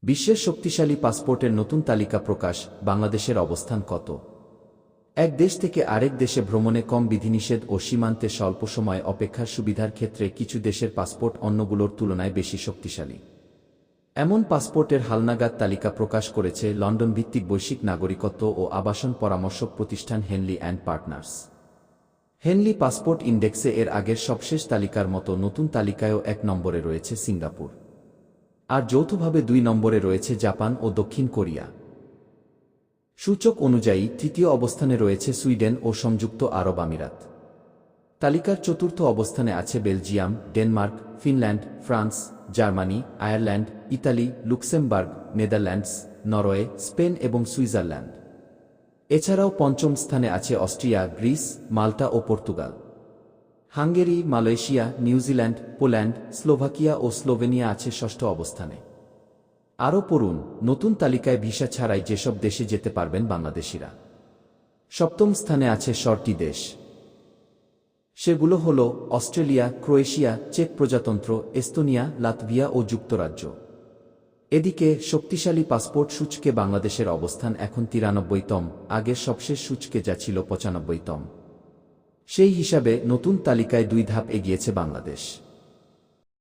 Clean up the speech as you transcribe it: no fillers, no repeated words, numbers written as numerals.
বিশ্বের শক্তিশালী পাসপোর্টের নতুন তালিকা প্রকাশ। বাংলাদেশের অবস্থান কত? এক দেশ থেকে আরেক দেশে ভ্রমণে কম বিধিনিষেধ ও সীমান্তে স্বল্প সময় অপেক্ষার সুবিধার ক্ষেত্রে কিছু দেশের পাসপোর্ট অন্যগুলোর তুলনায় বেশি শক্তিশালী। এমন পাসপোর্টের হালনাগাদ তালিকা প্রকাশ করেছে লন্ডন ভিত্তিক বৈশ্বিক নাগরিকত্ব ও আবাসন পরামর্শক প্রতিষ্ঠান Henley and Partners. Henley passport ইন্ডেক্সে এর আগের সবশেষ তালিকার মতো নতুন তালিকায়ও ১ নম্বরে রয়েছে সিঙ্গাপুর, আর যৌথভাবে ২ নম্বরে রয়েছে জাপান ও দক্ষিণ কোরিয়া। সূচক অনুযায়ী তৃতীয় অবস্থানে রয়েছে সুইডেন ও সংযুক্ত আরব আমিরাত। তালিকার চতুর্থ অবস্থানে আছে Belgium, Denmark, Finland, France, Germany, Ireland, Italy, Luxembourg, Netherlands, Norway, Spain এবং সুইজারল্যান্ড। এছাড়াও পঞ্চম স্থানে আছে অস্ট্রিয়া, গ্রিস, মাল্টা ও Portugal. Hungary, Malaysia, New Zealand, Poland, Slovakia ও স্লোভেনিয়া আছে ষষ্ঠ অবস্থানে। আরও পড়ুন, নতুন তালিকায় ভিসা ছাড়াই যেসব দেশে যেতে পারবেন বাংলাদেশিরা। সপ্তম স্থানে আছে ৬০টি দেশ। সেগুলো হল অস্ট্রেলিয়া, ক্রোয়েশিয়া, চেক প্রজাতন্ত্র, এস্তোনিয়া, লাতভিয়া ও যুক্তরাজ্য। এদিকে শক্তিশালী পাসপোর্ট সূচকে বাংলাদেশের অবস্থান এখন ৯৩তম, আগের সবশেষ সূচকে যা ছিল ৯৫তম। সেই হিসাবে নতুন তালিকায় ২ ধাপ এগিয়েছে বাংলাদেশ।